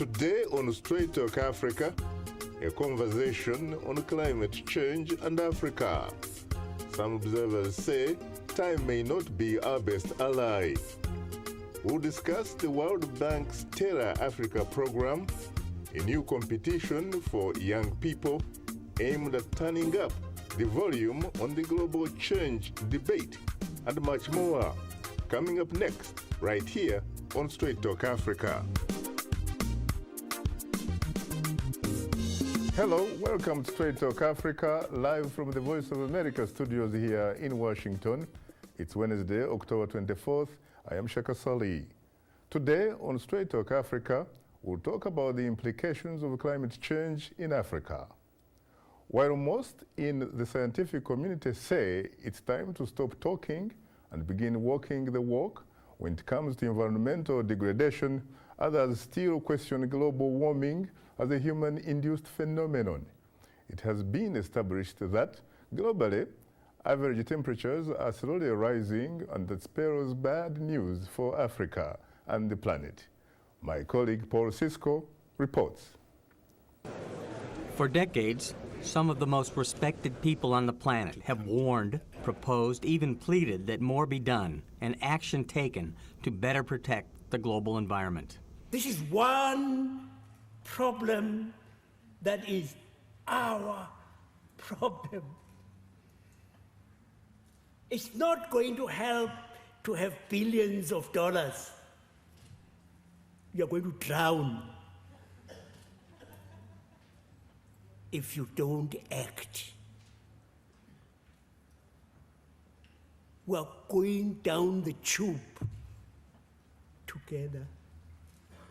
Today on Straight Talk Africa, a conversation on climate change and Africa. Some observers say time may not be our best ally. We'll discuss the World Bank's TerrAfrica program, a new competition for young people aimed at turning up the volume on the global change debate, and much more. Coming up next, right here on Straight Talk Africa. Hello, welcome to Straight Talk Africa, live from the Voice of America studios here in Washington. It's Wednesday, October 24th. I am Shaka Sali. Today on Straight Talk Africa, we'll talk about the implications of climate change in Africa. While most in the scientific community say it's time to stop talking and begin walking the walk when it comes to environmental degradation, others still question global warming as a human-induced phenomenon. It has been established that, globally, average temperatures are slowly rising, and that spells bad news for Africa and the planet. My colleague Paul Cisco reports. For decades, some of the most respected people on the planet have warned, proposed, even pleaded that more be done and action taken to better protect the global environment. This is one problem that is our problem. It's not going to help to have billions of dollars. You're going to drown if you don't act. We're going down the tube together.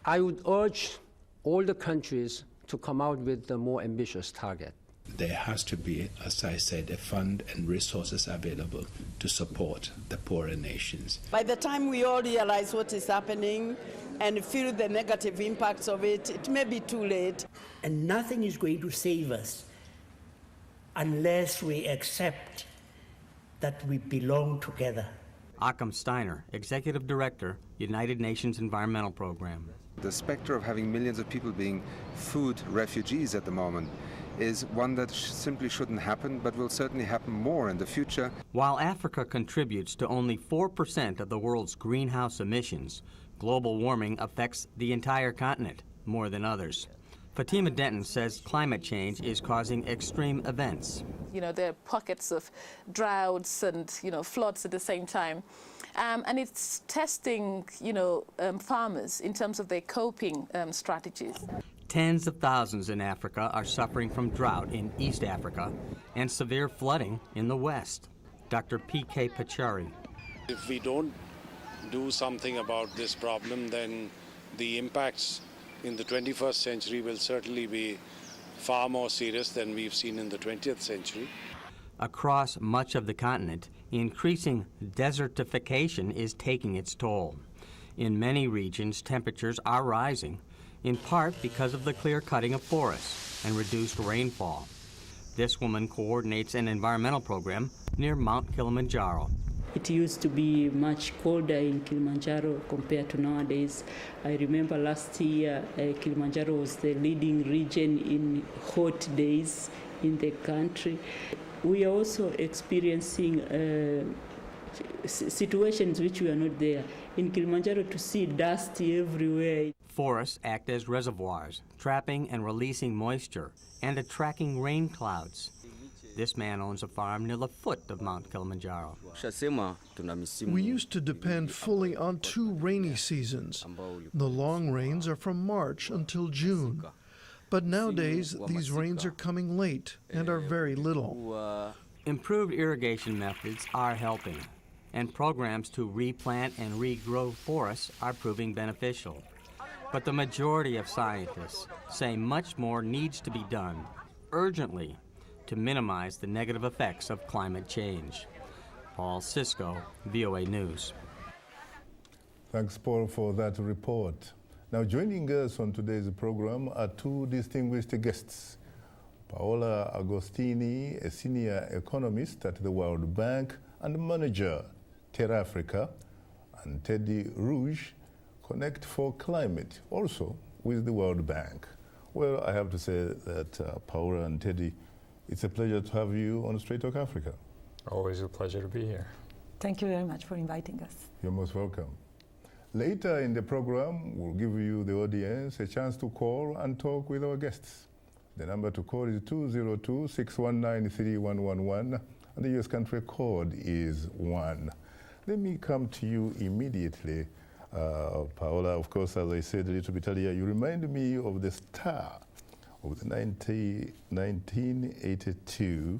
I would urge all the countries to come out with a more ambitious target. There has to be, as I said, a fund and resources available to support the poorer nations. By the time we all realize what is happening and feel the negative impacts of it, it may be too late. And nothing is going to save us unless we accept that we belong together. Occam Steiner, Executive Director, United Nations Environmental Program. The specter of having millions of people being food refugees at the moment is one that simply shouldn't happen, but will certainly happen more in the future. While Africa contributes to only 4% of the world's greenhouse emissions, global warming affects the entire continent more than others. Fatima Denton says climate change is causing extreme events. You know, there are pockets of droughts and, floods at the same time. And it's testing, farmers in terms of their coping strategies. Tens of thousands in Africa are suffering from drought in East Africa and severe flooding in the West. Dr. P.K. Pachari. If we don't do something about this problem, then the impacts in the 21st century will certainly be far more serious than we've seen in the 20th century. Across much of the continent, increasing desertification is taking its toll. In many regions, temperatures are rising, in part because of the clear-cutting of forests and reduced rainfall. This woman coordinates an environmental program near Mount Kilimanjaro. It used to be much colder in Kilimanjaro compared to nowadays. I remember last year, Kilimanjaro was the leading region in hot days in the country. We are also experiencing situations which we are not there. In Kilimanjaro, to see dust everywhere. Forests act as reservoirs, trapping and releasing moisture and attracting rain clouds. This man owns a farm near the foot of Mount Kilimanjaro. We used to depend fully on 2 rainy seasons. The long rains are from March until June. But nowadays, these rains are coming late and are very little. Improved irrigation methods are helping, and programs to replant and regrow forests are proving beneficial. But the majority of scientists say much more needs to be done, urgently, to minimize the negative effects of climate change. Paul Cisco, VOA News. Thanks, Paul, for that report. Now, joining us on today's program are 2 distinguished guests. Paola Agostini, a senior economist at the World Bank and manager, TerrAfrica, and Teddy Rouge, Connect for Climate, also with the World Bank. Well, I have to say that Paula and Teddy, it's a pleasure to have you on Straight Talk Africa. Always a pleasure to be here. Thank you very much for inviting us. You're most welcome. Later in the program, we'll give you, the audience, a chance to call and talk with our guests. The number to call is 202-619-3111, and the US country code is 1. Let me come to you immediately. Paola, of course, as I said a little bit earlier, you remind me of the star of the 1982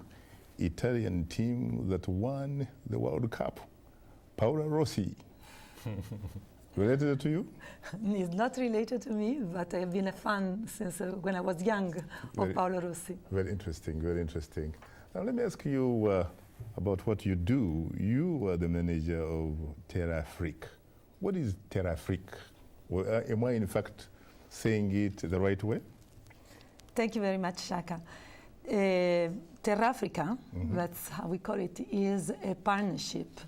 Italian team that won the World Cup, Paolo Rossi. Related to you? He's not related to me, but I've been a fan since when I was young of Paolo Rossi. Very interesting, very interesting. Now let me ask you about what you do. You are the manager of TerrAfrica. What is TerrAfrica? Well, am I in fact saying it the right way? Thank you very much, Shaka. TerrAfrica, that's how we call it, is a partnership.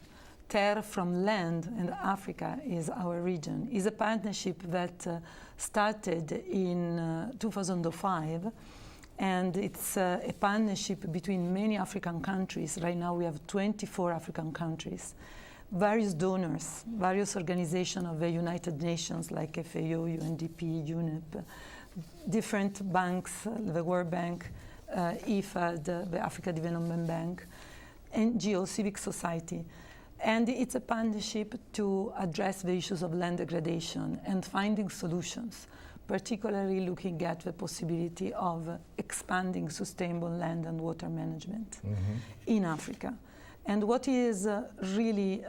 Ter from land and Africa is our region. Is a partnership that started in 2005, and it's a partnership between many African countries. Right now we have 24 African countries, various donors, various organizations of the United Nations like FAO, UNDP, UNEP, different banks, the World Bank, IFAD, the Africa Development Bank, NGO, civic society. And it's a partnership to address the issues of land degradation and finding solutions, particularly looking at the possibility of expanding sustainable land and water management in Africa. And what is really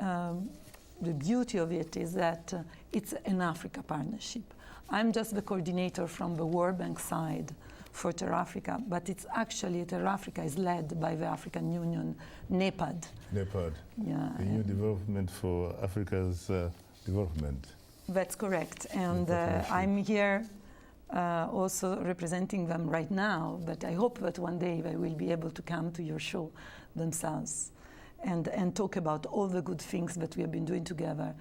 the beauty of it is that it's an Africa partnership. I'm just the coordinator from the World Bank side for TerrAfrica, but it's actually TerrAfrica is led by the African Union, NEPAD. NEPAD, yeah, the new development for Africa's development. That's correct, and I'm here also representing them right now, but I hope that one day they will be able to come to your show themselves and talk about all the good things that we have been doing together,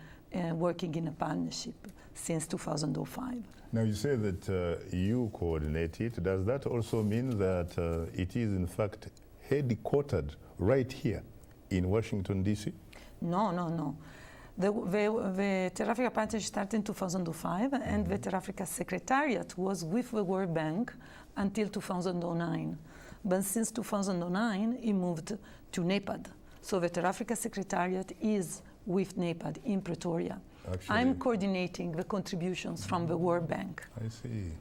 working in a partnership since 2005. Now you say that you coordinate it. Does that also mean that it is in fact headquartered right here in Washington, D.C.? No. The TerrAfrica partnership started in 2005, and the TerrAfrica Secretariat was with the World Bank until 2009. But since 2009, it moved to NEPAD. So the TerrAfrica Secretariat is with NEPAD in Pretoria. Actually, I'm coordinating the contributions from the World Bank. I see.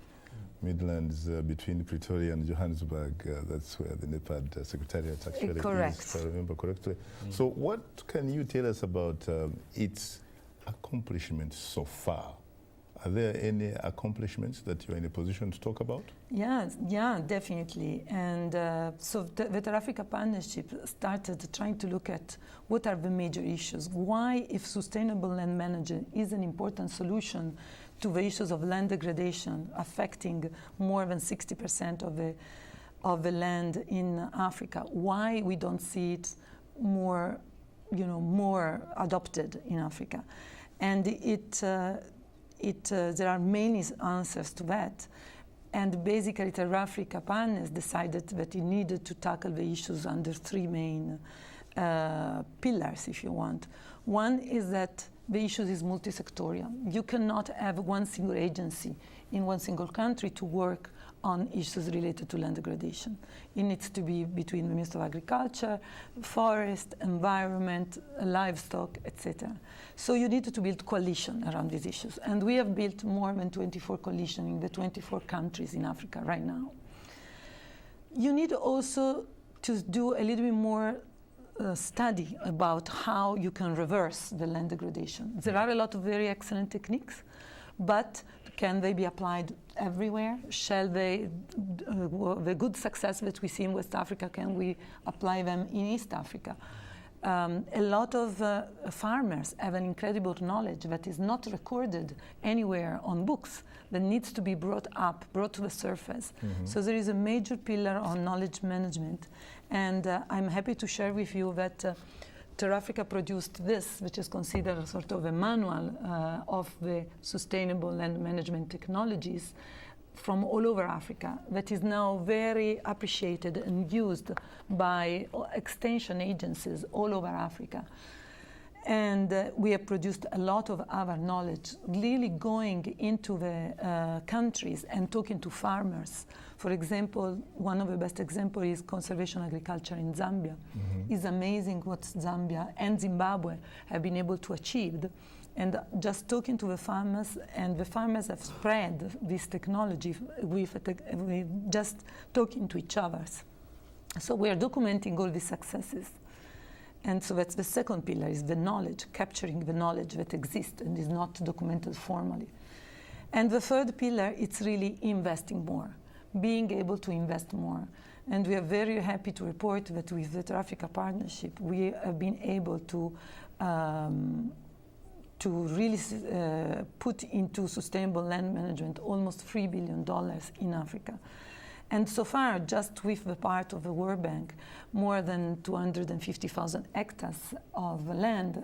Midlands between Pretoria and Johannesburg, that's where the NEPAD Secretariat actually is, if I remember correctly. So what can you tell us about its accomplishments so far? Are there any accomplishments that you're in a position to talk about? Yeah, definitely. And so the TerrAfrica partnership started trying to look at what are the major issues. Why, if sustainable land management is an important solution to the issues of land degradation affecting more than 60% of the land in Africa, why we don't see it more adopted in Africa? And there are many answers to that. And basically, TerrAfrica partners decided that it needed to tackle the issues under three main pillars, if you want. One is that the issue is multi-sectorial. You cannot have one single agency in one single country to work on issues related to land degradation. It needs to be between the Minister of Agriculture, Forest, Environment, Livestock, etc. So you need to build coalition around these issues. And we have built more than 24 coalitions in the 24 countries in Africa right now. You need also to do a little bit more study about how you can reverse the land degradation. There are a lot of very excellent techniques, but can they be applied everywhere? Shall they, the good success that we see in West Africa, can we apply them in East Africa? A lot of farmers have an incredible knowledge that is not recorded anywhere on books, that needs to be brought to the surface. So there is a major pillar on knowledge management. And I'm happy to share with you that TerrAfrica produced this, which is considered a sort of a manual of the sustainable land management technologies from all over Africa that is now very appreciated and used by extension agencies all over Africa. And we have produced a lot of our knowledge, really going into the countries and talking to farmers. For example, one of the best examples is conservation agriculture in Zambia. It's amazing what Zambia and Zimbabwe have been able to achieve. And just talking to the farmers, and the farmers have spread this technology with just talking to each other. So we are documenting all these successes. And so that's the second pillar, is the knowledge, capturing the knowledge that exists and is not documented formally. And the third pillar, it's really investing more, being able to invest more. And we are very happy to report that with the TerrAfrica partnership, we have been able to really put into sustainable land management almost $3 billion in Africa. And so far, just with the part of the World Bank, more than 250,000 hectares of land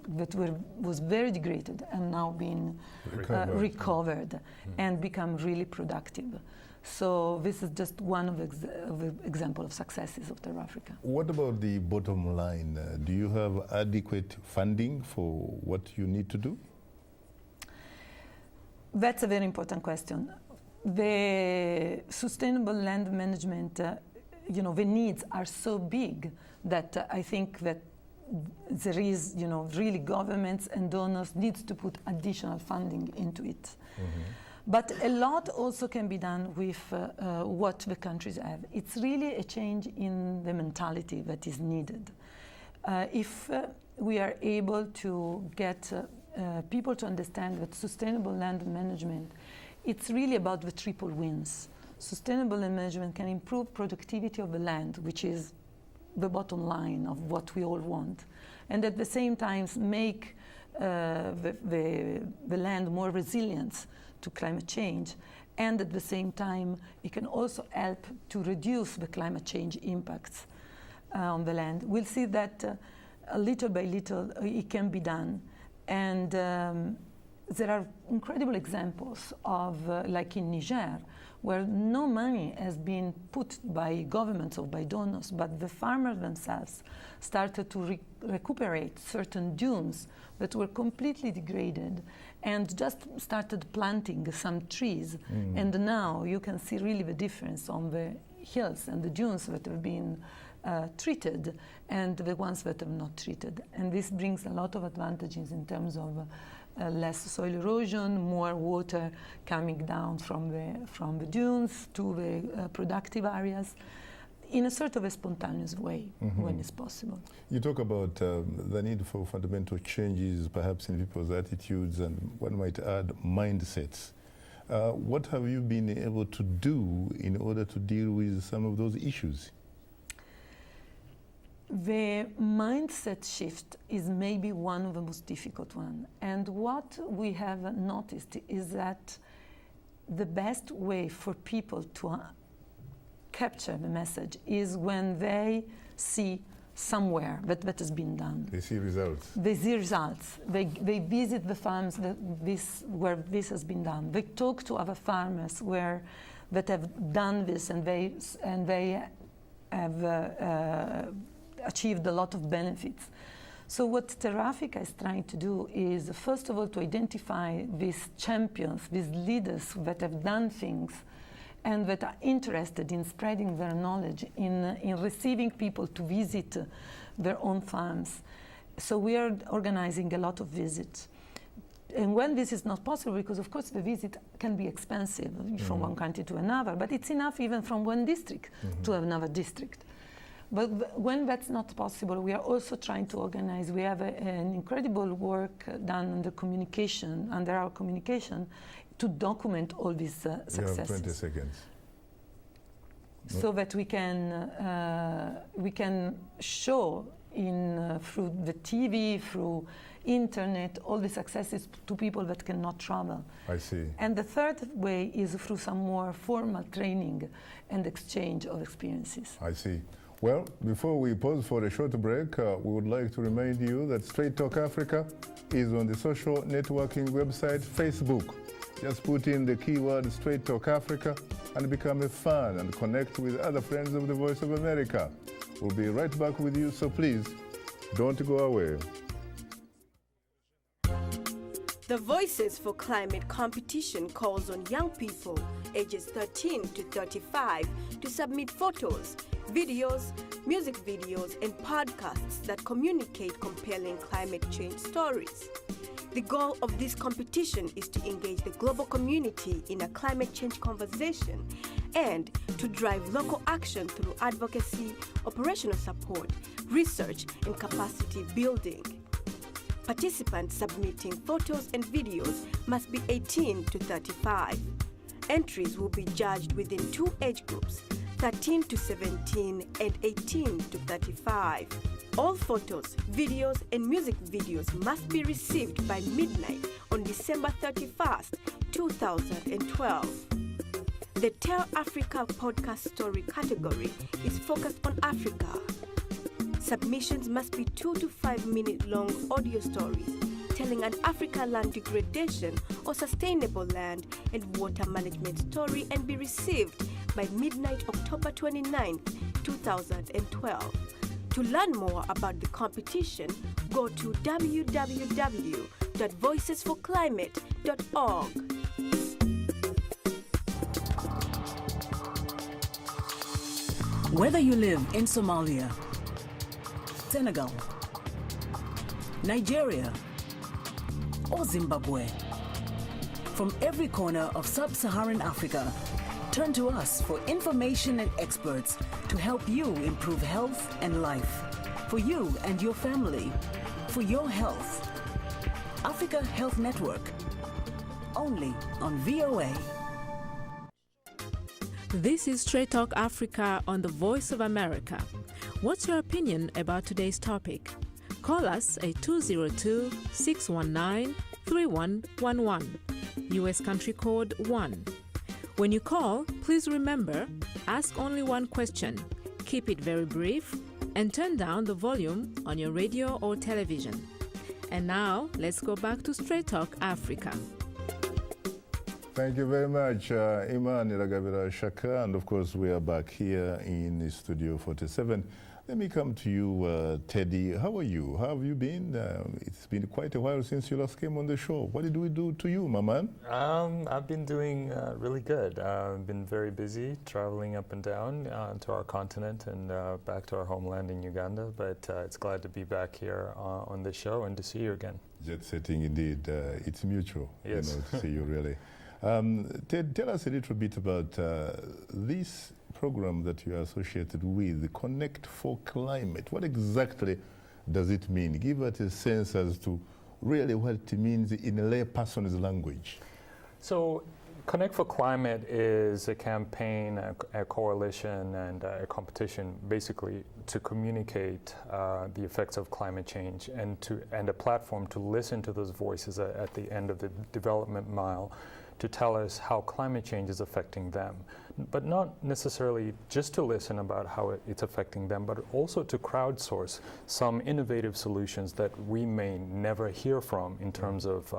that was very degraded and now been recovered and become really productive. So this is just one of the examples of successes of TerrAfrica. What about the bottom line? Do you have adequate funding for what you need to do? That's a very important question. The sustainable land management, the needs are so big that I think that there is, really governments and donors needs to put additional funding into it. But a lot also can be done with what the countries have. It's really a change in the mentality that is needed. If we are able to get people to understand that sustainable land management, it's really about the triple wins. Sustainable land management can improve productivity of the land, which is the bottom line of what we all want, and at the same time make the land more resilient to climate change, and at the same time it can also help to reduce the climate change impacts on the land. We'll see that little by little it can be done, and there are incredible examples of, like in Niger, where no money has been put by governments or by donors, but the farmers themselves started to recuperate certain dunes that were completely degraded and just started planting some trees. And now you can see really the difference on the hills and the dunes that have been treated and the ones that are not treated. And this brings a lot of advantages in terms of less soil erosion, more water coming down from the dunes to the productive areas in a sort of a spontaneous way when it's possible. You talk about the need for fundamental changes perhaps in people's attitudes and one might add mindsets. What have you been able to do in order to deal with some of those issues? The mindset shift is maybe one of the most difficult ones. And what we have noticed is that the best way for people to capture the message is when they see somewhere that has been done. They see results. They see results. They visit the farms where this has been done. They talk to other farmers that have done this, and they have achieved a lot of benefits. So what TerrAfrica is trying to do is, first of all, to identify these champions, these leaders that have done things and that are interested in spreading their knowledge, in receiving people to visit their own farms. So we are organizing a lot of visits. And when this is not possible, because of course the visit can be expensive from one country to another, but it's enough even from one district to another district. But when that's not possible, we are also trying to organize. We have an incredible work done under our communication to document all these successes. You have 20 seconds. So that we can show through the TV, through internet, all the successes to people that cannot travel. I see. And the third way is through some more formal training and exchange of experiences. I see. Well, before we pause for a short break, we would like to remind you that Straight Talk Africa is on the social networking website Facebook. Just put in the keyword Straight Talk Africa and become a fan and connect with other friends of the Voice of America. We'll be right back with you, so please don't go away. The Voices for Climate competition calls on young people ages 13 to 35 to submit photos, videos, music videos, and podcasts that communicate compelling climate change stories. The goal of this competition is to engage the global community in a climate change conversation and to drive local action through advocacy, operational support, research, and capacity building. Participants submitting photos and videos must be 18 to 35. Entries will be judged within two age groups, 13 to 17 and 18 to 35. All photos, videos, and music videos must be received by midnight on December 31st, 2012. The TerrAfrica podcast story category is focused on Africa. Submissions must be 2 to 5 minute long audio stories telling an Africa land degradation or sustainable land and water management story and be received by midnight October 29th, 2012. To learn more about the competition, go to www.voicesforclimate.org. Whether you live in Somalia, Senegal, Nigeria, or Zimbabwe, from every corner of sub-Saharan Africa, turn to us for information and experts to help you improve health and life, for you and your family, for your health. Africa Health Network, only on VOA. This is Straight Talk Africa on the Voice of America. What's your opinion about today's topic? Call us at 202-619-3111, U.S. country code 1. When you call, please remember, ask only one question, keep it very brief, and turn down the volume on your radio or television. And now, let's go back to Straight Talk Africa. Thank you very much, Iman Iragavira Shaka, and of course we are back here in Studio 47. Let me come to you, Teddy. How are you? How have you been? It's been quite a while since you last came on the show. What did we do to you, my man? I've been doing really good. I've been very busy traveling up and down to our continent and back to our homeland in Uganda, but it's glad to be back here on the show and to see you again. Jet setting indeed. It's mutual, yes. To see you really. Ted, tell us a little bit about this program that you are associated with, the Connect for Climate. What exactly does it mean? Give us a sense as to really what it means in a layperson's language. So Connect for Climate is a campaign, a coalition, and a competition basically to communicate the effects of climate change and a platform to listen to those voices at the end of the development mile to tell us how climate change is affecting them. But not necessarily just to listen about how it's affecting them, but also to crowdsource some innovative solutions that we may never hear from in terms of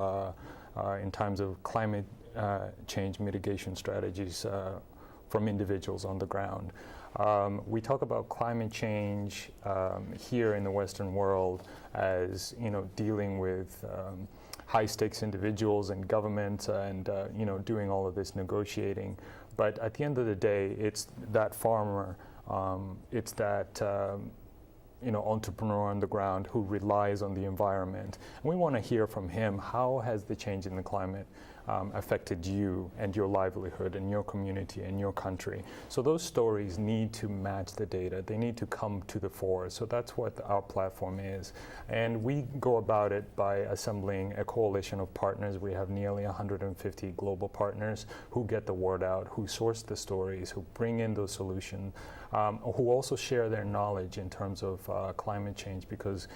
climate change mitigation strategies from individuals on the ground. We talk about climate change here in the Western world as dealing with high-stakes individuals and governments and doing all of this negotiating. But at the end of the day, it's that farmer, it's that entrepreneur on the ground who relies on the environment. And we want to hear from him, how has the change in the climate affected you and your livelihood and your community and your country? So those stories need to match the data. They need to come to the fore. So that's what our platform is. And we go about it by assembling a coalition of partners. We have nearly 150 global partners who get the word out, who source the stories, who bring in those solutions, who also share their knowledge in terms of climate change, because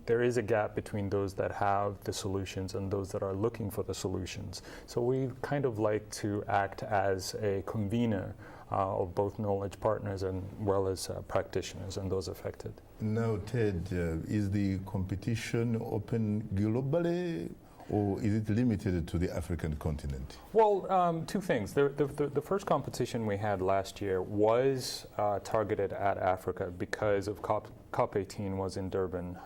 there is a gap between those that have the solutions and those that are looking for the solutions. So we kind of like to act as a convener of both knowledge partners and well as practitioners and those affected. Now, Ted, is the competition open globally, or is it limited to the African continent? Well, two things. The first competition we had last year was targeted at Africa because of COP18 was in Durban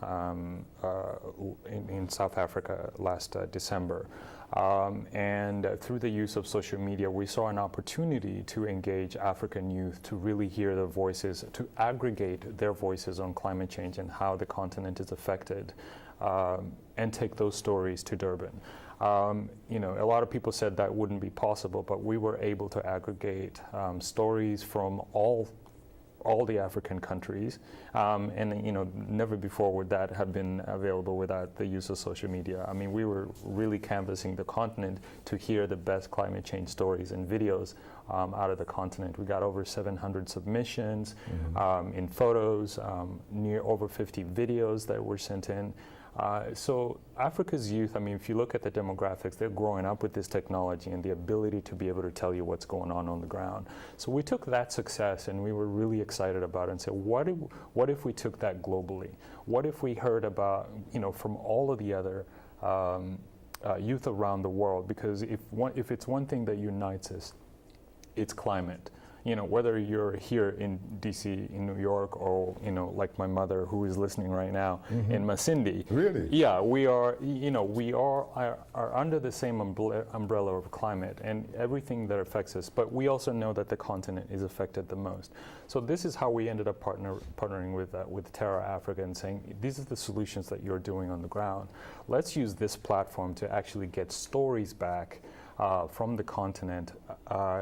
in South Africa last December. And through the use of social media, we saw an opportunity to engage African youth to really hear their voices, to aggregate their voices on climate change and how the continent is affected, and take those stories to Durban. You know, a lot of people said that wouldn't be possible, but we were able to aggregate stories from all the African countries, and you know, never before would that have been available without the use of social media. I mean, we were really canvassing the continent to hear the best climate change stories and videos out of the continent. We got over 700 submissions in photos, near over 50 videos that were sent in. So Africa's youth, I mean, if you look at the demographics, they're growing up with this technology and the ability to be able to tell you what's going on the ground. So we took that success and we were really excited about it and said, what if we took that globally? What if we heard about, you know, from all of the other youth around the world? Because if it's one thing that unites us, it's climate. You know, whether you're here in DC, in New York, or, you know, like my mother who is listening right now in Masindi. Really? Yeah, we are, you know, we are under the same umbrella of climate and everything that affects us, but we also know that the continent is affected the most. So this is how we ended up partnering with TerrAfrica and saying, these are the solutions that you're doing on the ground. Let's use this platform to actually get stories back from the continent,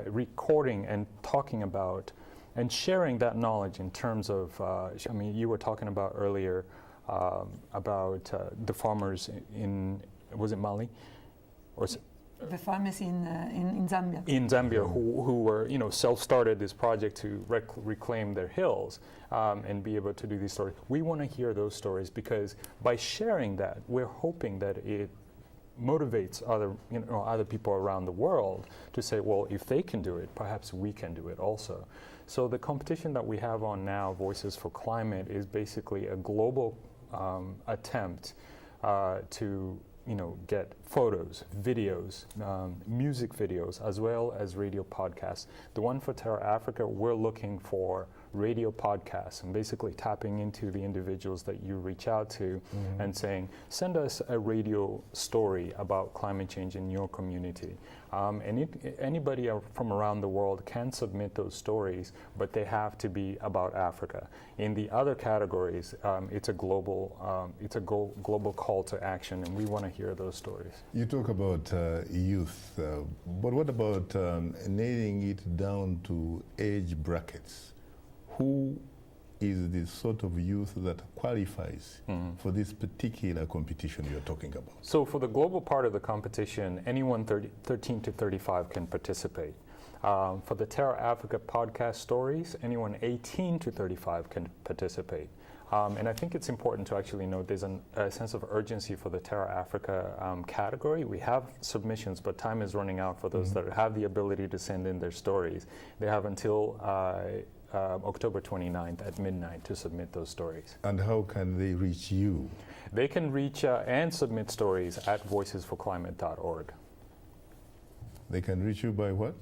recording and talking about and sharing that knowledge in terms of, I mean, you were talking about earlier about the farmers in, was it Mali? Or the farmers in Zambia. In Zambia, who were, you know, self-started this project to reclaim their hills and be able to do these stories. We want to hear those stories because by sharing that, we're hoping that it motivates other people around the world to say, well, if they can do it, perhaps we can do it also. So the competition that we have on now, Voices for Climate, is basically a global attempt to, you know, get photos, videos, music videos, as well as radio podcasts. The one for TerrAfrica, we're looking for radio podcasts and basically tapping into the individuals that you reach out to and saying, send us a radio story about climate change in your community. And anybody from around the world can submit those stories, but they have to be about Africa. In the other categories, it's a global call to action, and we want to hear those stories. You talk about youth, but what about nailing it down to age brackets? Who is the sort of youth that qualifies for this particular competition you're talking about? So for the global part of the competition, anyone 13 to 35 can participate. For the TerrAfrica podcast stories, anyone 18 to 35 can participate. And I think it's important to actually note there's a sense of urgency for the TerrAfrica category. We have submissions, but time is running out for those that have the ability to send in their stories. They have until October 29th at midnight to submit those stories. And how can they reach you? They can reach and submit stories at voicesforclimate.org. They can reach you by what?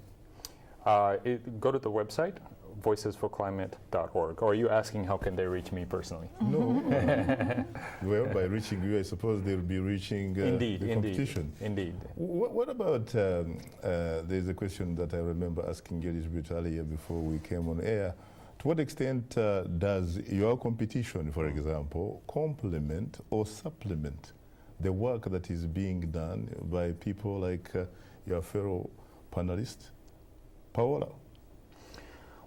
Go to the website, voicesforclimate.org. Or are you asking how can they reach me personally? No. Well, by reaching you, I suppose they'll be reaching the competition. Indeed. What about, there's a question that I remember asking you a little bit earlier before we came on air. To what extent does your competition, for example, complement or supplement the work that is being done by people like your fellow panelist, Paola?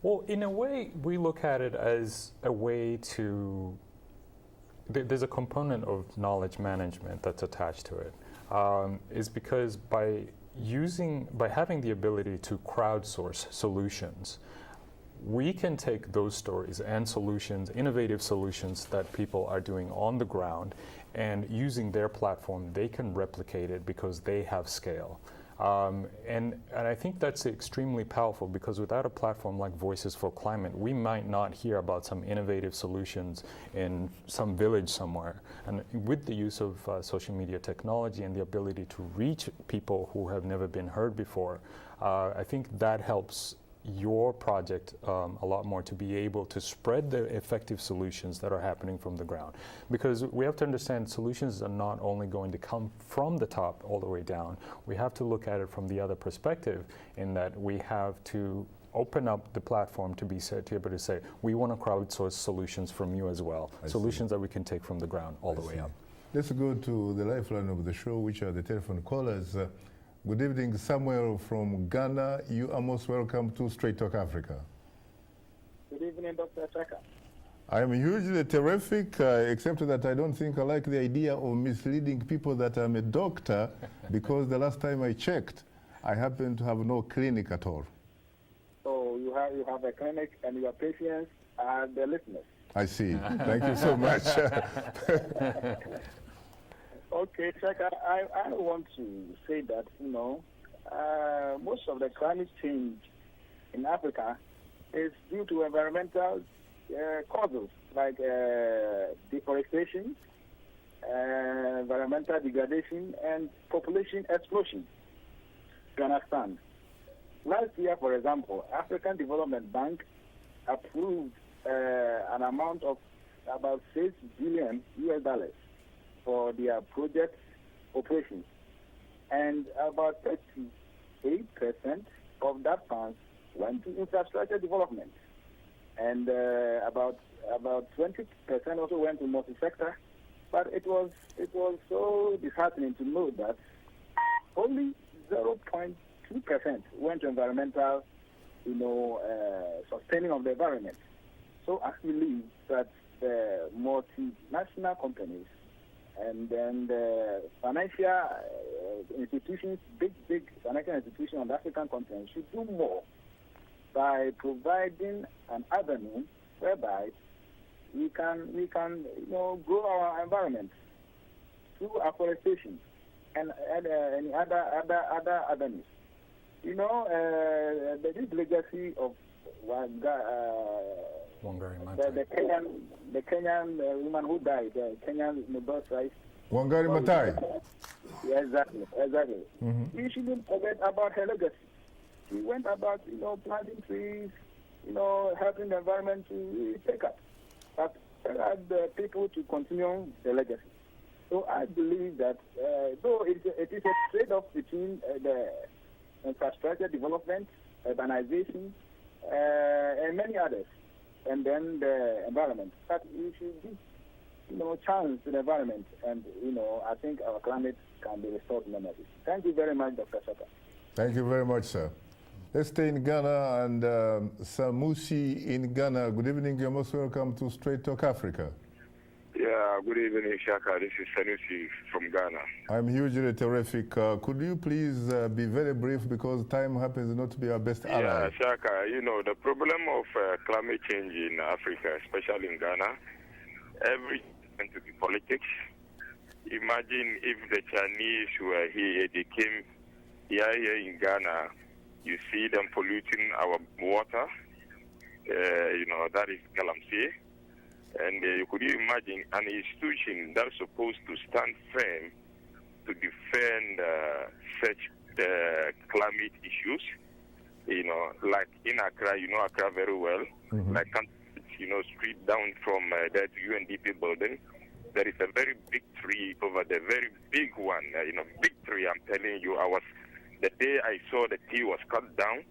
Well, in a way, we look at it as a way to, there's a component of knowledge management that's attached to it. Is because by having the ability to crowdsource solutions, we can take those stories and solutions, innovative solutions that people are doing on the ground, and using their platform, they can replicate it because they have scale. And I think that's extremely powerful, because without a platform like Voices for Climate, we might not hear about some innovative solutions in some village somewhere. And with the use of social media technology and the ability to reach people who have never been heard before, I think that helps your project a lot more to be able to spread the effective solutions that are happening from the ground. Because we have to understand solutions are not only going to come from the top all the way down, we have to look at it from the other perspective, in that we have to open up the platform to be able to say, we want to crowdsource solutions from you as well, solutions that we can take from the ground all the way up. Let's go to the lifeline of the show, which are the telephone callers. Good evening, Samuel from Ghana. You are most welcome to Straight Talk Africa. Good evening, Dr. Chaka. I am hugely terrific, except that I don't think I like the idea of misleading people that I'm a doctor, because the last time I checked, I happen to have no clinic at all. So you have a clinic, and your patients are the listeners. I see. Thank you so much. Okay, Chaka, I want to say that, most of the climate change in Africa is due to environmental causes, like deforestation, environmental degradation, and population explosion. You understand? Last year, for example, African Development Bank approved an amount of about $6 billion for their project operations, and about 38% of that funds went to infrastructure development, and about 20% also went to multi-sector. But it was so disheartening to know that only 0.2% went to environmental, sustaining of the environment. So I believe that the multinational companies and then the financial institutions, big financial institutions on the African continent should do more by providing an avenue whereby we can grow our environment through afforestation and any other avenues. This legacy of the Kenyan woman who died, the Kenyan Nobel Prize. Wangari Maathai. Yeah, exactly. Mm-hmm. We shouldn't forget about her legacy. She went about, planting trees, helping the environment to take up. But the people to continue the legacy. So I believe that though it is a trade-off between the infrastructure development, urbanization, and many others, and then the environment. But we should give, chance to the environment, and I think our climate can be restored to normality. Thank you very much, Dr. Shaka. Thank you very much, sir. Let's stay in Ghana, and Samusi in Ghana. Good evening. You're most welcome to Straight Talk Africa. Yeah, good evening, Shaka. This is Sanusi from Ghana. I'm hugely terrific. Could you please be very brief, because time happens not to be our best ally? Yeah, Shaka, the problem of climate change in Africa, especially in Ghana, everything to be politics. Imagine if the Chinese were here, they came here in Ghana, you see them polluting our water, that is Galamsey. And you could imagine an institution that's supposed to stand firm to defend such climate issues, like in Accra, Accra very well, like, street down from that UNDP building, there is a very big tree over there, very big one, big tree, I'm telling you. The day I saw the tree was cut down,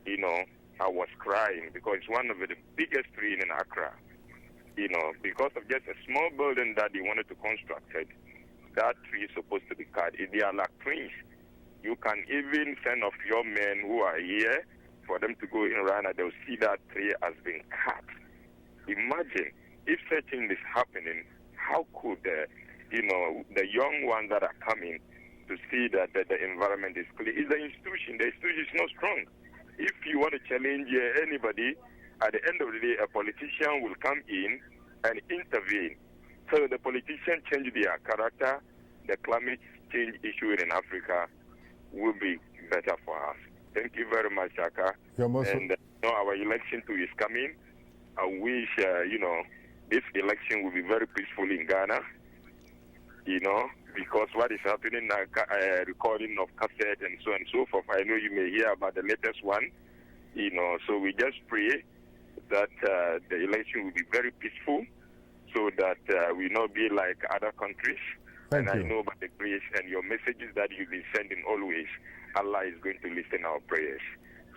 I was crying, because it's one of the biggest trees in Accra. Because of just a small building that they wanted to construct, that tree is supposed to be cut. They are like twins. You can even send off your men who are here for them to go in around, and they'll see that tree has been cut. Imagine if such thing is happening, how could the young ones that are coming to see that the environment is clean? It's the institution. The institution is not strong. If you want to challenge anybody, at the end of the day, a politician will come in and intervene. So the politicians change their character, the climate change issue in Africa will be better for us. Thank you very much, Shaka. And our election too is coming. I wish, this election will be very peaceful in Ghana, because what is happening now, recording of cassette and so on and so forth. I know you may hear about the latest one, so we just pray that the election will be very peaceful so that we not be like other countries. Thank you. I know by the grace and your messages that you've been sending always, Allah is going to listen our prayers.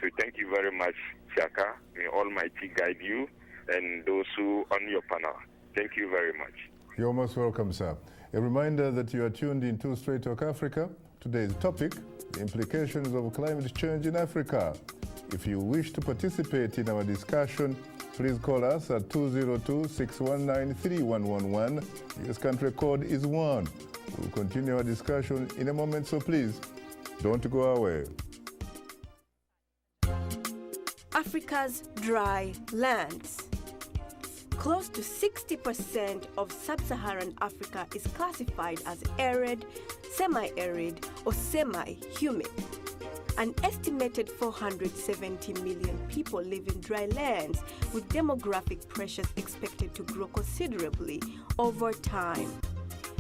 So thank you very much, Shaka. May Almighty guide you and those who on your panel. Thank you very much. You're most welcome, sir. A reminder that you are tuned into Straight Talk Africa. Today's topic, the implications of climate change in Africa. If you wish to participate in our discussion, please call us at 202-619-3111. US country code is 1. We'll continue our discussion in a moment, so please don't go away. Africa's dry lands. Close to 60% of sub-Saharan Africa is classified as arid, semi-arid, or semi-humid. An estimated 470 million people live in dry lands, with demographic pressures expected to grow considerably over time.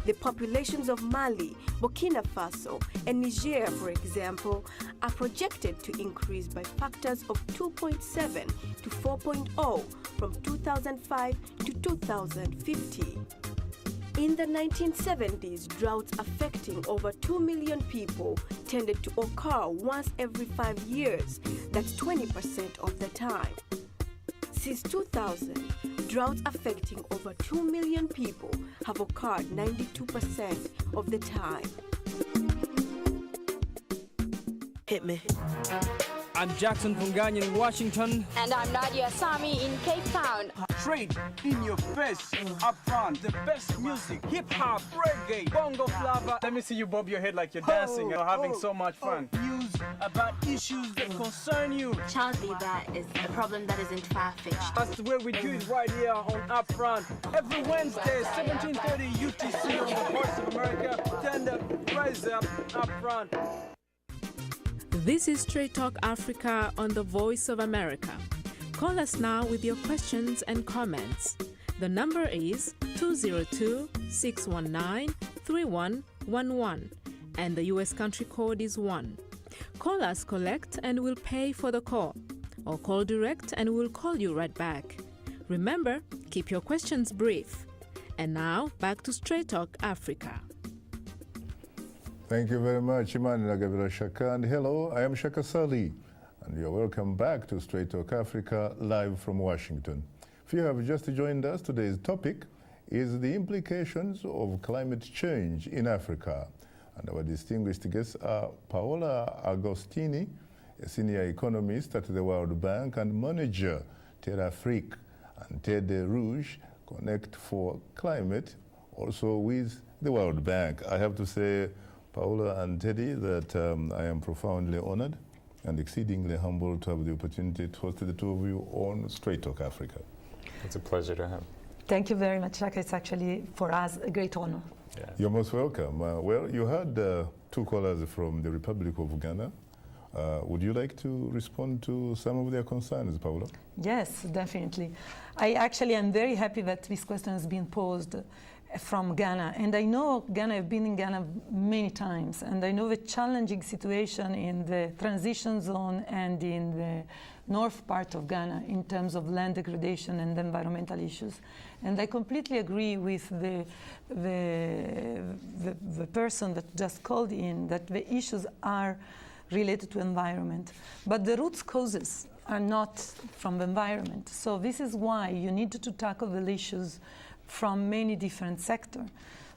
The populations of Mali, Burkina Faso, and Niger, for example, are projected to increase by factors of 2.7 to 4.0 from 2005 to 2050. In the 1970s, droughts affecting over 2 million people tended to occur once every 5 years. That's 20% of the time. Since 2000, droughts affecting over 2 million people have occurred 92% of the time. Hit me. I'm Jackson from Ghana in Washington. And I'm Nadia Sami in Cape Town. Straight in your face, up front, the best music, hip-hop, reggae, bongo flava. Let me see you bob your head like you're dancing and having so much fun. News about issues that concern you. Child labor is a problem that isn't far-fetched. That's the way we do it right here on Up Front. Every Wednesday, 17:30 UTC on the Voice of America. Stand up, rise up front. This is Straight Talk Africa on the Voice of America. Call us now with your questions and comments. The number is 202-619-3111 and the US country code is 1. Call us collect and we'll pay for the call, or call direct and we'll call you right back. Remember, keep your questions brief. And now, back to Straight Talk Africa. Thank you very much, Emmanuel Gabriel Shaka. And hello, I am Shaka Sali, and you're welcome back to Straight Talk Africa, live from Washington. If you have just joined us, today's topic is the implications of climate change in Africa. And our distinguished guests are Paola Agostini, a senior economist at the World Bank and manager TerrAfrica, and Ted Rouge, Connect for Climate, also with the World Bank. I have to say, Paola and Teddy, that I am profoundly honored and exceedingly humbled to have the opportunity to host the two of you on Straight Talk Africa. It's a pleasure to have. Thank you very much, Shaka. It's actually, for us, a great honor. Yeah. You're most welcome. Well, you had two callers from the Republic of Ghana. Would you like to respond to some of their concerns, Paola? Yes, definitely. I actually am very happy that this question has been posed from Ghana. And I know Ghana, I've been in Ghana many times, and I know the challenging situation in the transition zone and in the north part of Ghana in terms of land degradation and environmental issues. And I completely agree with the person that just called in that the issues are related to environment. But the root causes are not from the environment. So this is why you need to tackle the issues from many different sectors.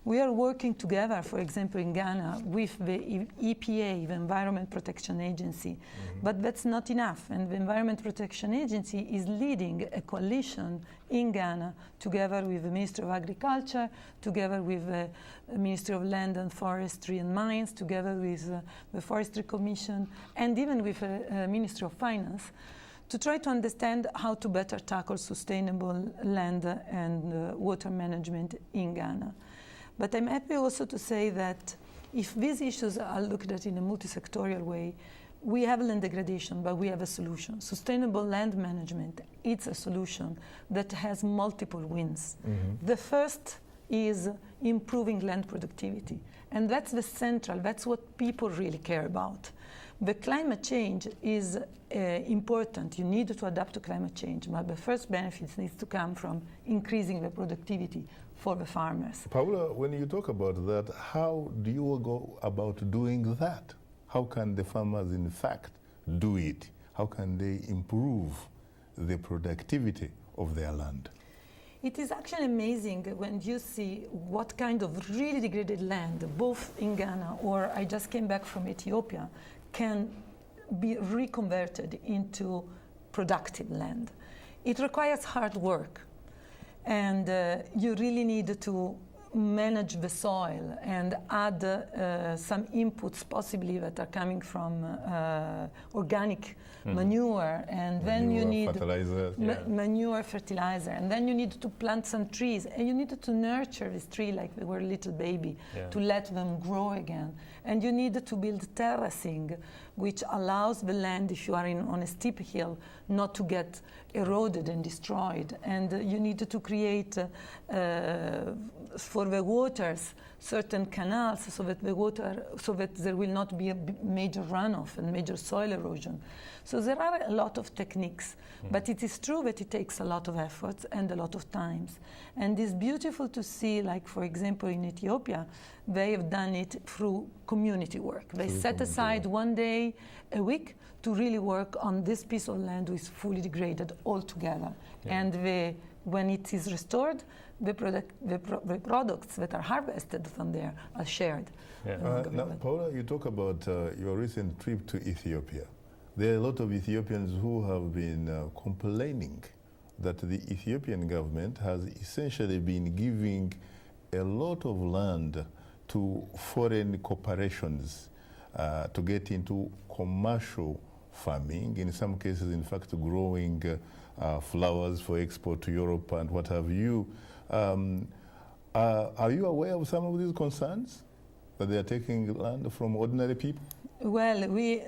We are working together, for example, in Ghana with the EPA, the Environment Protection Agency, but that's not enough. And the Environment Protection Agency is leading a coalition in Ghana together with the Ministry of Agriculture, together with the Ministry of Land and Forestry and Mines, together with the Forestry Commission, and even with the Ministry of Finance, to try to understand how to better tackle sustainable land and water management in Ghana. But I'm happy also to say that if these issues are looked at in a multi-sectorial way, we have land degradation, but we have a solution. Sustainable land management, it's a solution that has multiple wins. The first is improving land productivity. And that's the central, that's what people really care about. The climate change is important. You need to adapt to climate change, but the first benefits needs to come from increasing the productivity for the farmers. Paula, when you talk about that, how do you go about doing that? How can the farmers, in fact, do it? How can they improve the productivity of their land? It is actually amazing when you see what kind of really degraded land, both in Ghana or I just came back from Ethiopia, can be reconverted into productive land. It requires hard work, and you really need to manage the soil and add some inputs possibly that are coming from organic manure, and then you need fertilizer, manure, fertilizer, and then you need to plant some trees, and you need to nurture this tree like they were a little baby to let them grow again. And you need to build terracing, which allows the land, if you are on a steep hill, not to get eroded and destroyed. And you need to create for the waters certain canals so that there will not be a major runoff and major soil erosion. So there are a lot of techniques, but it is true that it takes a lot of efforts and a lot of times. And it's beautiful to see, like for example in Ethiopia, they have done it through community work. They set aside one day a week to really work on this piece of land which is fully degraded altogether. And when it is restored, the products that are harvested from there are shared. Now, Paula, you talk about your recent trip to Ethiopia. There are a lot of Ethiopians who have been complaining that the Ethiopian government has essentially been giving a lot of land to foreign corporations to get into commercial farming, in some cases, in fact, growing flowers for export to Europe and what have you. Are you aware of some of these concerns, that they are taking land from ordinary people? Well, we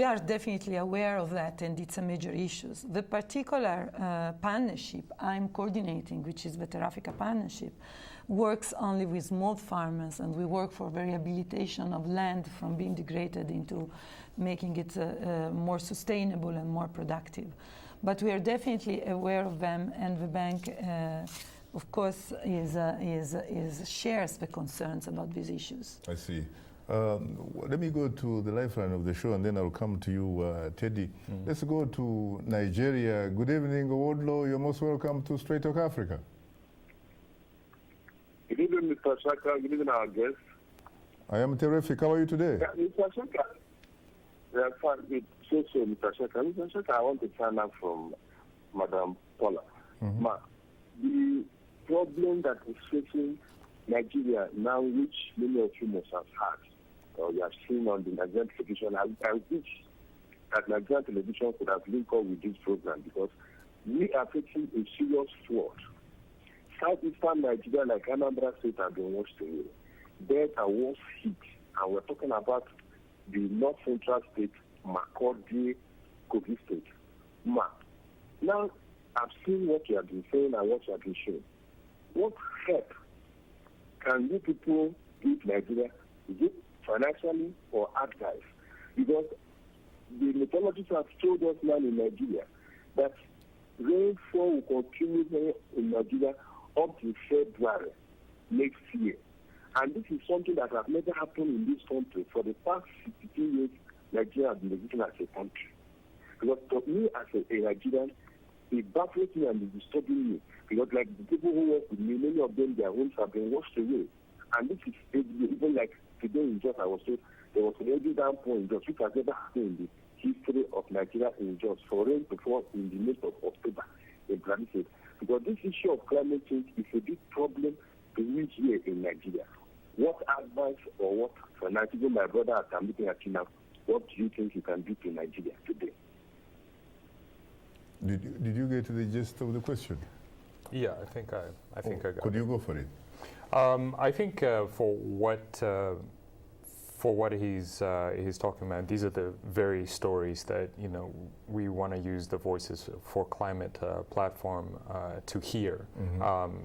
are definitely aware of that, and it's a major issue. The particular partnership I'm coordinating, which is the TerrAfrica partnership, works only with small farmers, and we work for the rehabilitation of land from being degraded into making it more sustainable and more productive. But we are definitely aware of them, and the bank, of course, shares the concerns about these issues. I see. Let me go to the lifeline of the show, and then I'll come to you, Teddy. Let's go to Nigeria. Good evening, Owodlo. You're most welcome to Straight Talk Africa. Good evening, Mr. Shaka. Good evening, our guests. I am terrific. How are you today? Mr. Shaka. We are fine. So, Mr. Shaka. Mr. Shaka, I want to find out from Madam Paula. The problem that is facing Nigeria now, which many of you must have had, or you have seen on the Nigerian television, I wish that Nigerian television could have linked up with this program, because we are facing a serious flood. Southeastern Nigeria, like Anambra State, have been washed away. There are worse heat, and we're talking about the North Central State, Makurdi, Kogi State. Now, I've seen what you have been saying and what you have been showing. What help can you people give Nigeria? Is it financially or advice? Because the meteorologists have told us now in Nigeria that rainfall will continue in Nigeria up to February next year. And this is something that has never happened in this country. For the past 62 years, Nigeria has been existing as a country. Because for me as a Nigerian, it baffles me and is disturbing me. Because like the people who work with me, many of them, their homes have been washed away. And this is even like today in Jos, I was told there was an heavy downpour in Jos, which has never happened in the history of Nigeria in Jos, for rain to fall in the midst of October in Plateau State. Because this issue of climate change is a big problem to me here in Nigeria. What advice or what, for Nigeria, my brother, as I'm looking at you now, what do you think you can do to Nigeria today? Did you get to the gist of the question? Yeah, I think I got Could you go for it? I think for for what he's talking about, these are the very stories that we want to use the Voices for Climate platform to hear,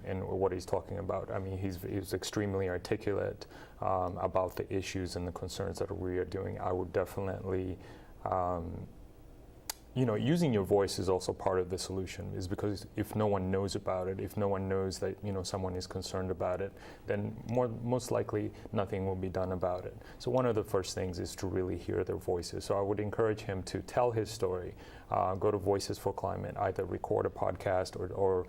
and what he's talking about. I mean, he's extremely articulate about the issues and the concerns that we are doing. I would definitely. Using your voice is also part of the solution, is because if no one knows about it, if no one knows that someone is concerned about it, then most likely nothing will be done about it. So one of the first things is to really hear their voices. So I would encourage him to tell his story. Go to Voices for Climate, either record a podcast or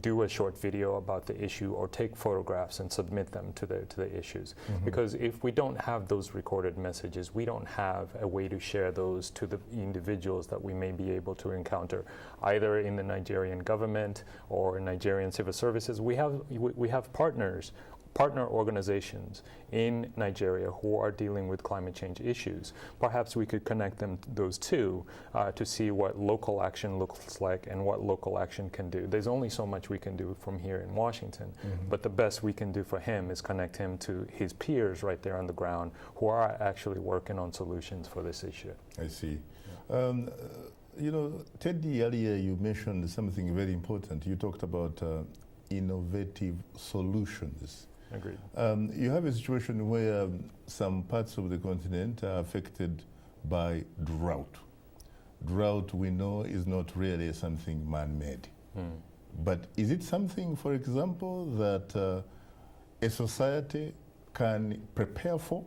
do a short video about the issue, or take photographs and submit them to the issues. Because if we don't have those recorded messages, we don't have a way to share those to the individuals that we may be able to encounter, either in the Nigerian government or Nigerian civil services. We have partner organizations in Nigeria who are dealing with climate change issues. Perhaps we could connect those two to see what local action looks like and what local action can do. There's only so much we can do from here in Washington, but the best we can do for him is connect him to his peers right there on the ground who are actually working on solutions for this issue. I see. Teddy, earlier you mentioned something very important. You talked about innovative solutions. Agreed. You have a situation where some parts of the continent are affected by drought. Drought, we know, is not really something man-made. But is it something, for example, that a society can prepare for?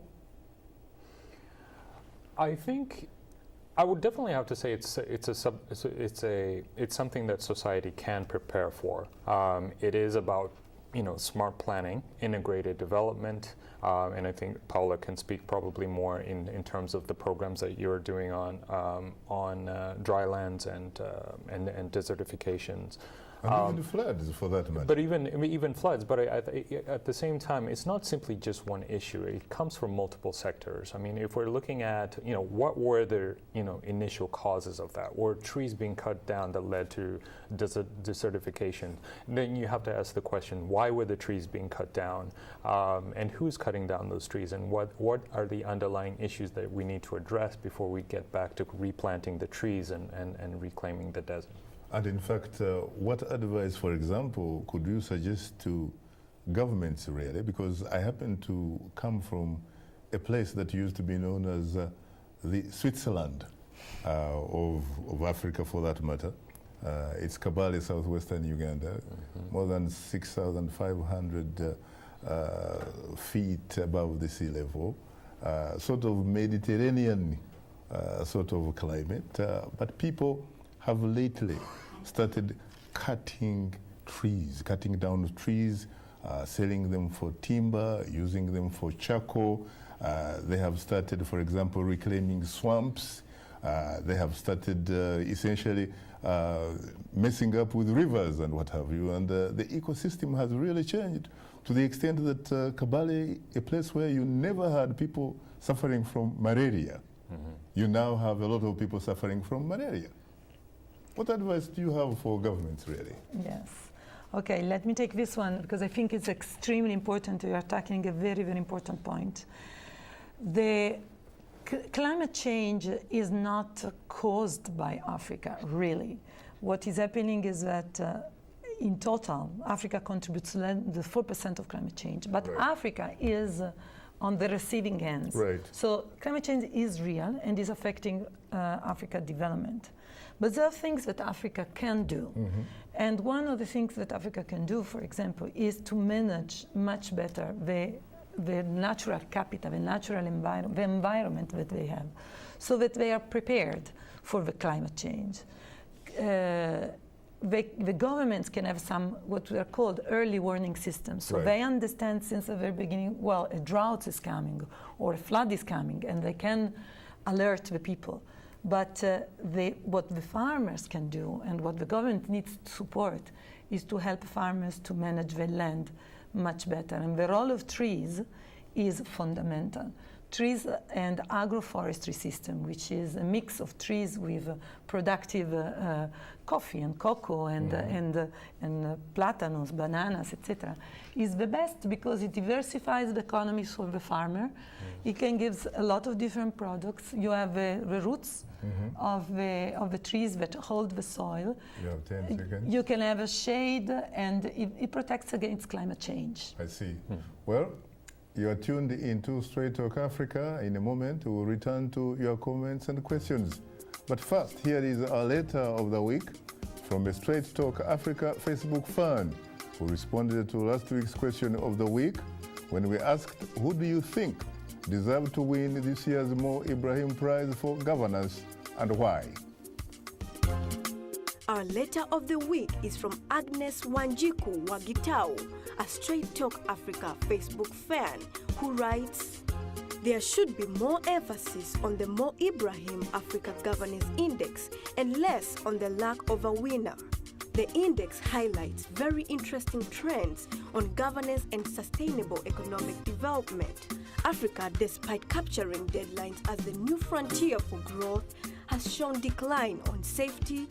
I think I would definitely have to say it's something that society can prepare for. It is about smart planning, integrated development, and I think Paula can speak probably more in terms of the programs that you're doing on drylands and desertifications. And even floods, for that matter. But even floods. But at the same time, it's not simply just one issue. It comes from multiple sectors. I mean, if we're looking at, what were the, initial causes of that? Were trees being cut down that led to desertification? Then you have to ask the question, why were the trees being cut down? And who's cutting down those trees? And what are the underlying issues that we need to address before we get back to replanting the trees and reclaiming the desert? And in fact, what advice, for example, could you suggest to governments, really? Because I happen to come from a place that used to be known as the Switzerland of Africa, for that matter. It's Kabale, southwestern Uganda, more than 6,500 feet above the sea level, sort of Mediterranean sort of climate, but people have lately started cutting down trees, selling them for timber, using them for charcoal. They have started, for example, reclaiming swamps. They have started essentially messing up with rivers and what have you. And the ecosystem has really changed to the extent that Kabale, a place where you never had people suffering from malaria, you now have a lot of people suffering from malaria. What advice do you have for governments, really? Yes. Okay, let me take this one because I think it's extremely important. You are tackling a very, very important point. The climate change is not caused by Africa, really. What is happening is that in total, Africa contributes the 4% of climate change, but Africa is on the receiving end. So climate change is real and is affecting Africa development. But there are things that Africa can do. And one of the things that Africa can do, for example, is to manage much better the natural capital, the natural environment, the environment that they have, so that they are prepared for the climate change. The governments can have some, what are called early warning systems. So they understand since the very beginning, well, a drought is coming or a flood is coming, and they can alert the people. But what the farmers can do and what the government needs to support is to help farmers to manage their land much better. And the role of trees is fundamental. trees and agroforestry system, which is a mix of trees with productive coffee and cocoa and platanos, bananas, etc., is the best because it diversifies the economies for the farmer. It can give a lot of different products. You have the roots of the trees that hold the soil. You have 10 seconds. You can have a shade, and it protects against climate change. I see. Well, you are tuned into Straight Talk Africa. In a moment, we will return to your comments and questions. But first, here is our letter of the week from a Straight Talk Africa Facebook fan who responded to last week's question of the week when we asked, who do you think deserve to win this year's Mo Ibrahim Prize for Governance and why? Our letter of the week is from Agnes Wanjiku Wagitau, a Straight Talk Africa Facebook fan, who writes, there should be more emphasis on the Mo Ibrahim Africa Governance Index and less on the lack of a winner. The index highlights very interesting trends on governance and sustainable economic development. Africa, despite capturing deadlines as the new frontier for growth, has shown decline on safety,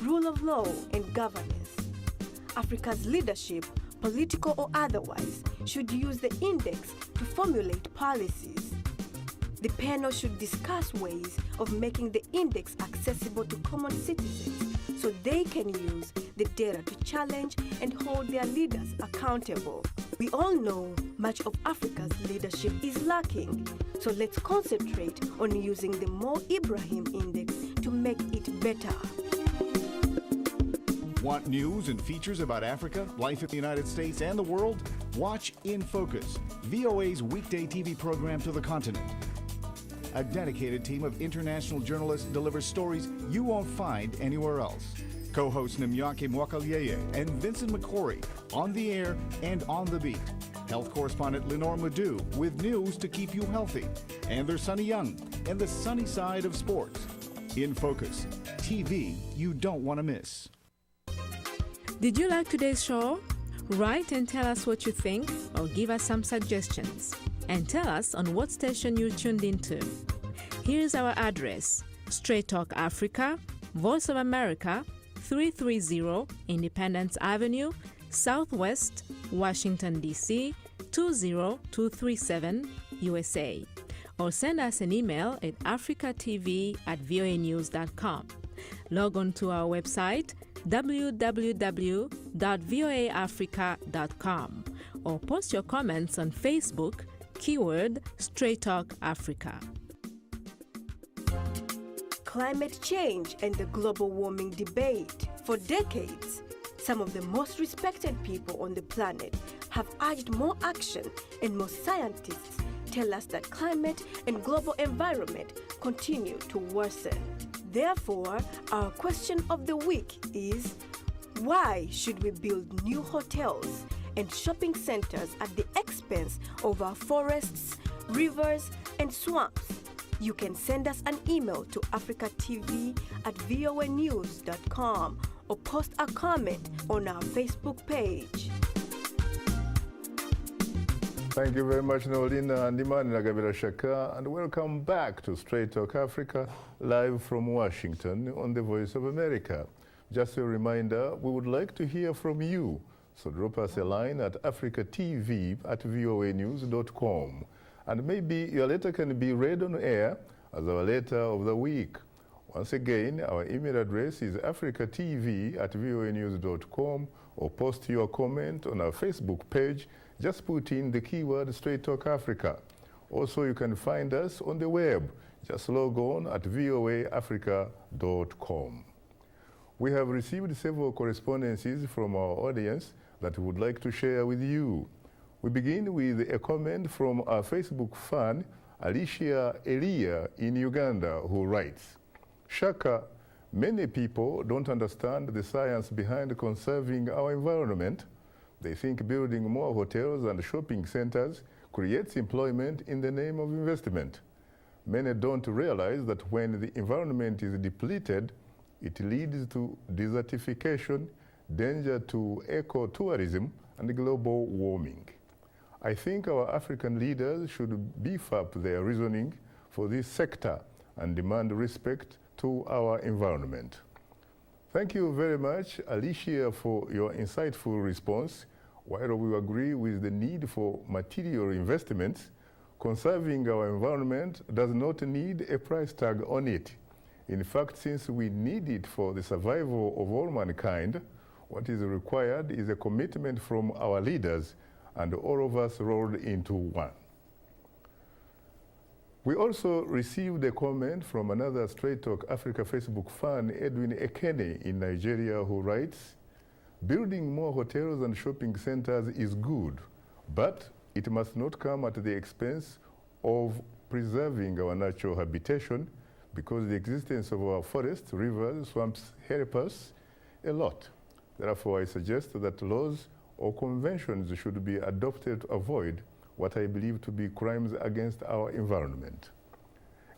rule of law, and governance. Africa's leadership, political or otherwise, should use the index to formulate policies. The panel should discuss ways of making the index accessible to common citizens so they can use the data to challenge and hold their leaders accountable. We all know much of Africa's leadership is lacking, so let's concentrate on using the Mo Ibrahim Index to make it better. Want news and features about Africa, life in the United States, and the world? Watch In Focus, VOA's weekday TV program to the continent. A dedicated team of international journalists delivers stories you won't find anywhere else. Co-host Nimyake Mwakalyeye and Vincent McCory on the air and on the beat. Health correspondent Lenore Madu with news to keep you healthy. And there's Sunny Young and the sunny side of sports. In Focus, TV you don't want to miss. Did you like today's show? Write and tell us what you think, or give us some suggestions. And tell us on what station you tuned into. Here's our address: Straight Talk Africa, Voice of America, 330 Independence Avenue, Southwest, Washington, D.C., 20237, USA. Or send us an email at africatv@voanews.com. Log on to our website, www.voaafrica.com, or post your comments on Facebook, keyword Straight Talk Africa. Climate change and the global warming debate. For decades, some of the most respected people on the planet have urged more action, and most scientists tell us that climate and global environment continue to worsen. Therefore, our question of the week is, why should we build new hotels and shopping centers at the expense of our forests, rivers, and swamps? You can send us an email to africatv@voanews.com or post a comment on our Facebook page. Thank you very much, Nolina Andimani Nagabira Shaka, and welcome back to Straight Talk Africa, live from Washington on the Voice of America. Just a reminder, we would like to hear from you, so drop us a line at africatv@voanews.com. And maybe your letter can be read on air as our letter of the week. Once again, our email address is africatv@voanews.com, or post your comment on our Facebook page. Just put in the keyword Straight Talk Africa. Also, you can find us on the web. Just log on at voaafrica.com. We have received several correspondences from our audience that we would like to share with you. We begin with a comment from our Facebook fan, Alicia Elia in Uganda, who writes, Shaka, many people don't understand the science behind conserving our environment. They think building more hotels and shopping centers creates employment in the name of investment. Many don't realize that when the environment is depleted, it leads to desertification, danger to ecotourism, and global warming. I think our African leaders should beef up their reasoning for this sector and demand respect to our environment. Thank you very much, Alicia, for your insightful response. While we agree with the need for material investments, conserving our environment does not need a price tag on it. In fact, since we need it for the survival of all mankind, what is required is a commitment from our leaders and all of us rolled into one. We also received a comment from another Straight Talk Africa Facebook fan, Edwin Ekene in Nigeria, who writes, "Building more hotels and shopping centers is good, but it must not come at the expense of preserving our natural habitation, because the existence of our forests, rivers, swamps help us a lot. Therefore, I suggest that laws or conventions should be adopted to avoid what I believe to be crimes against our environment."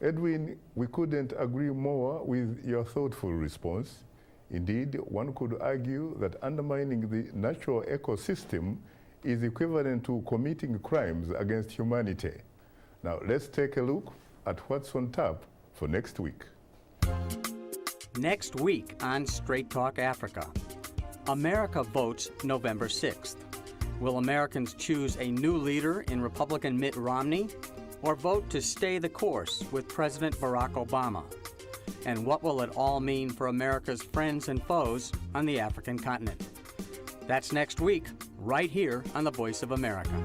Edwin, we couldn't agree more with your thoughtful response. Indeed, one could argue that undermining the natural ecosystem is equivalent to committing crimes against humanity. Now, let's take a look at what's on tap for next week. Next week on Straight Talk Africa, America votes November 6th. Will Americans choose a new leader in Republican Mitt Romney or vote to stay the course with President Barack Obama? And what will it all mean for America's friends and foes on the African continent? That's next week, right here on The Voice of America.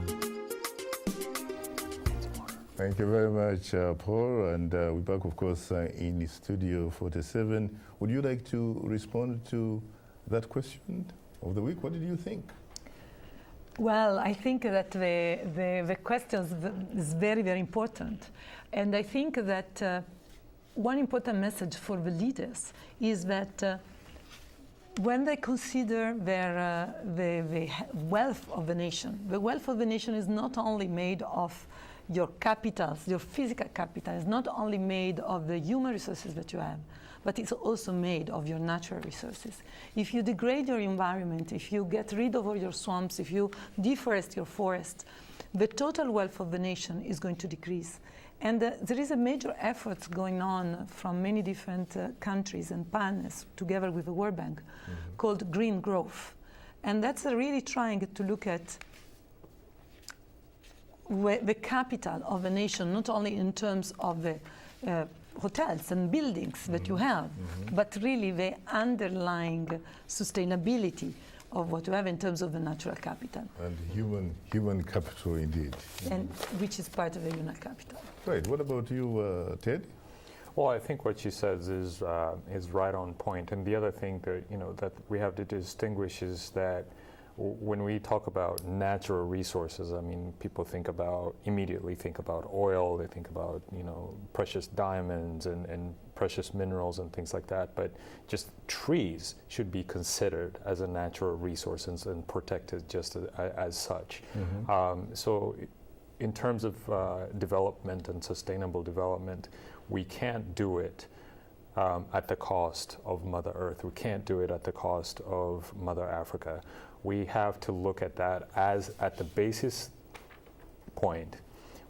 Thank you very much, Paul. And we're back, of course, in Studio 47. Would you like to respond to that question of the week? What did you think? Well, I think that the question is very, very important. And I think that one important message for the leaders is that when they consider the wealth of the nation is not only made of your capitals, your physical capital, is not only made of the human resources that you have, but it's also made of your natural resources. If you degrade your environment, if you get rid of all your swamps, if you deforest your forests, the total wealth of the nation is going to decrease. And there is a major effort going on from many different countries and partners together with the World Bank called Green Growth. And that's really trying to look at the capital of a nation, not only in terms of the hotels and buildings that you have, but really the underlying sustainability of what you have in terms of the natural capital. And human capital, indeed. And which is part of the human capital. Right. What about you, Ted? Well, I think what she says is right on point. And the other thing that that we have to distinguish is that when we talk about natural resources, I mean, people immediately think about oil, they think about, precious diamonds and precious minerals and things like that, but just trees should be considered as a natural resource and protected just as such. So in terms of development and sustainable development, we can't do it at the cost of Mother Earth. We can't do it at the cost of Mother Africa. We have to look at that as at the basis point.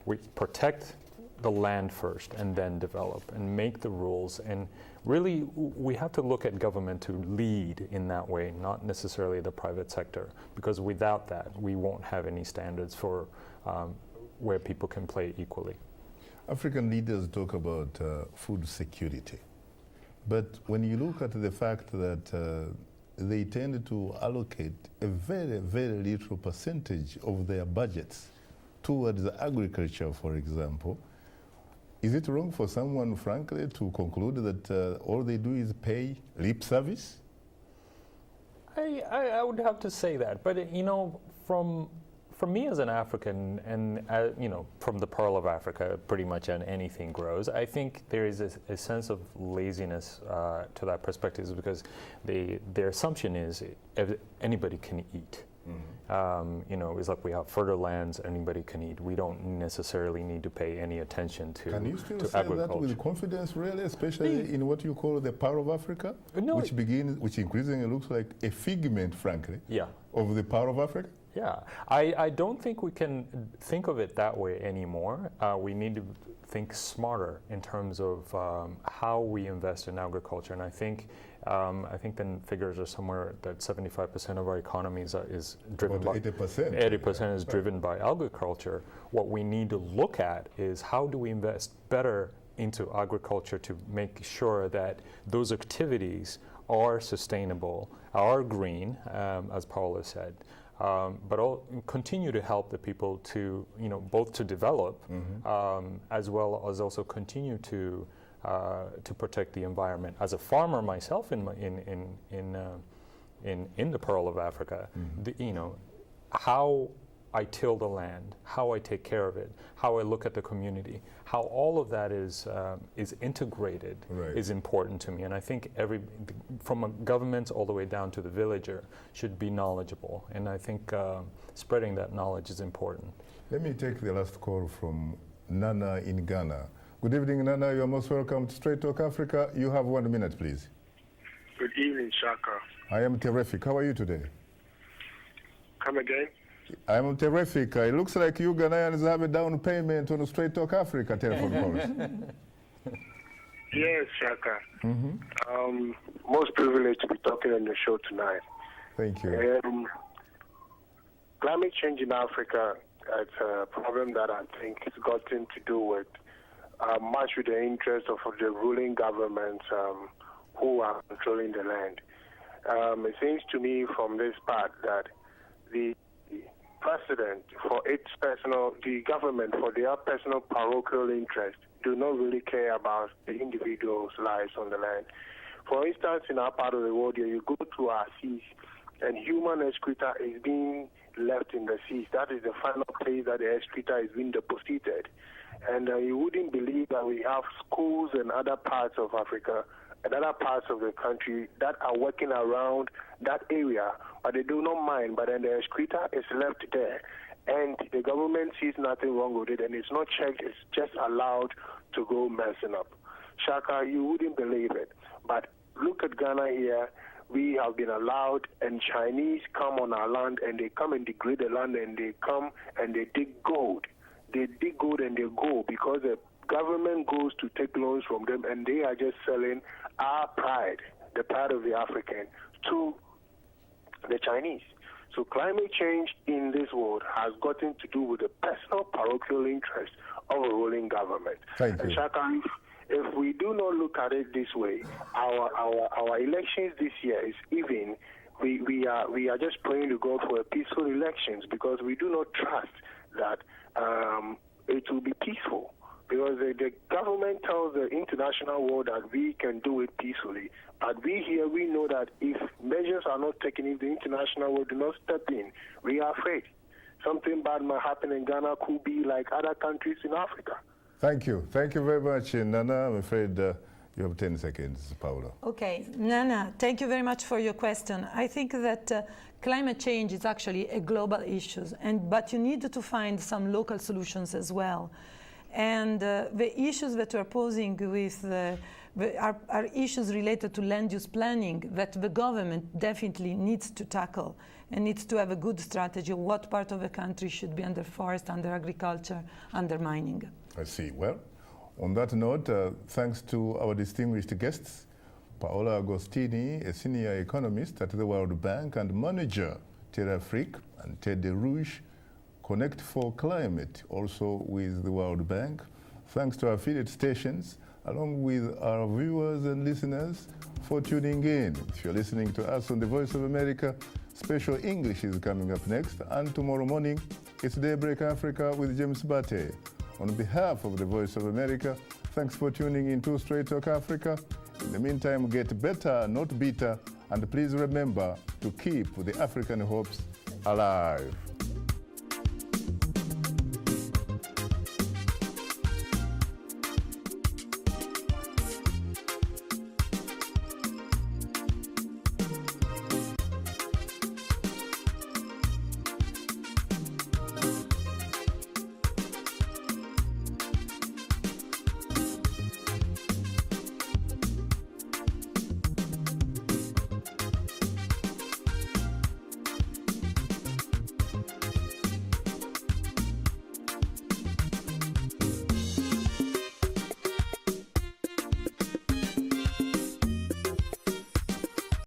We protect the land first and then develop and make the rules. And really, we have to look at government to lead in that way, not necessarily the private sector, because without that, we won't have any standards for where people can play equally. African leaders talk about food security. But when you look at the fact that they tend to allocate a very, very little percentage of their budgets towards agriculture, for example, is it wrong for someone, frankly, to conclude that all they do is pay lip service? I would have to say that. But, for me as an African, and from the Pearl of Africa, pretty much anything grows. I think there is a sense of laziness to that perspective, because their assumption is anybody can eat. It's like we have fertile lands, anybody can eat. We don't necessarily need to pay any attention to agriculture. Can you still say that with confidence, really, especially in what you call the Pearl of Africa, which increasingly looks like a figment, frankly, of the Pearl of Africa? Yeah, I don't think we can think of it that way anymore. We need to think smarter in terms of how we invest in agriculture, and I think the figures are somewhere that 75% of our economy is driven by 80%. 80% is driven by agriculture. What we need to look at is how do we invest better into agriculture to make sure that those activities are sustainable, are green, as Paola said. But continue to help the people to, both to develop, as well as also continue to protect the environment. As a farmer myself in the Pearl of Africa, how I till the land, how I take care of it, how I look at the community, how all of that is integrated is important to me. And I think from a government all the way down to the villager should be knowledgeable. And I think spreading that knowledge is important. Let me take the last call from Nana in Ghana. Good evening, Nana. You are most welcome to Straight Talk Africa. You have 1 minute, please. Good evening, Shaka. I am terrific. How are you today? Come again? I am terrific. It looks like you Ghanaians have a down payment on the Straight Talk Africa telephone calls. Yes, Shaka. Most privileged to be talking on your show tonight. Thank you. Climate change in Africa, it's a problem that I think has gotten to do with much with the interest of the ruling governments who are controlling the land. It seems to me from this part that the president, the government, for their personal parochial interest, do not really care about the individual's lives on the land. For instance, in our part of the world, you go to our seas, and human excreta is being left in the seas. That is the final place that the excreta is being deposited. And you wouldn't believe that we have schools in other parts of Africa and other parts of the country that are working around that area, but they do not mind. But then the excreta is left there, and the government sees nothing wrong with it, and it's not checked. It's just allowed to go messing up. Shaka, you wouldn't believe it, but look at Ghana here. We have been allowed, and Chinese come on our land, and they come and degrade the land, and they come and they dig gold. They dig gold and they go because the government goes to take loans from them, and they are just selling our pride, the pride of the African, to the Chinese. So climate change in this world has gotten to do with the personal parochial interest of a ruling government. Thank you. And Shaka, if we do not look at it this way, our elections this year is even. We are just praying to God for a peaceful elections because we do not trust that it will be peaceful. Because the government tells the international world that we can do it peacefully. But we here, we know that if measures are not taken, if the international world do not step in, we are afraid. Something bad might happen in Ghana could be like other countries in Africa. Thank you. Thank you very much, Nana. I'm afraid you have 10 seconds, Paolo. Okay, Nana, thank you very much for your question. I think that climate change is actually a global issue, but you need to find some local solutions as well. And the issues that we're posing with are issues related to land use planning that the government definitely needs to tackle and needs to have a good strategy of what part of the country should be under forest, under agriculture, under mining. I see. Well, on that note, thanks to our distinguished guests, Paola Agostini, a senior economist at the World Bank and manager TerrAfrica, and Ted DeRouge, Connect for Climate, also with the World Bank. Thanks to our affiliate stations, along with our viewers and listeners for tuning in. If you're listening to us on the Voice of America, Special English is coming up next. And tomorrow morning, it's Daybreak Africa with James Bate. On behalf of the Voice of America, thanks for tuning in to Straight Talk Africa. In the meantime, get better, not bitter. And please remember to keep the African hopes alive.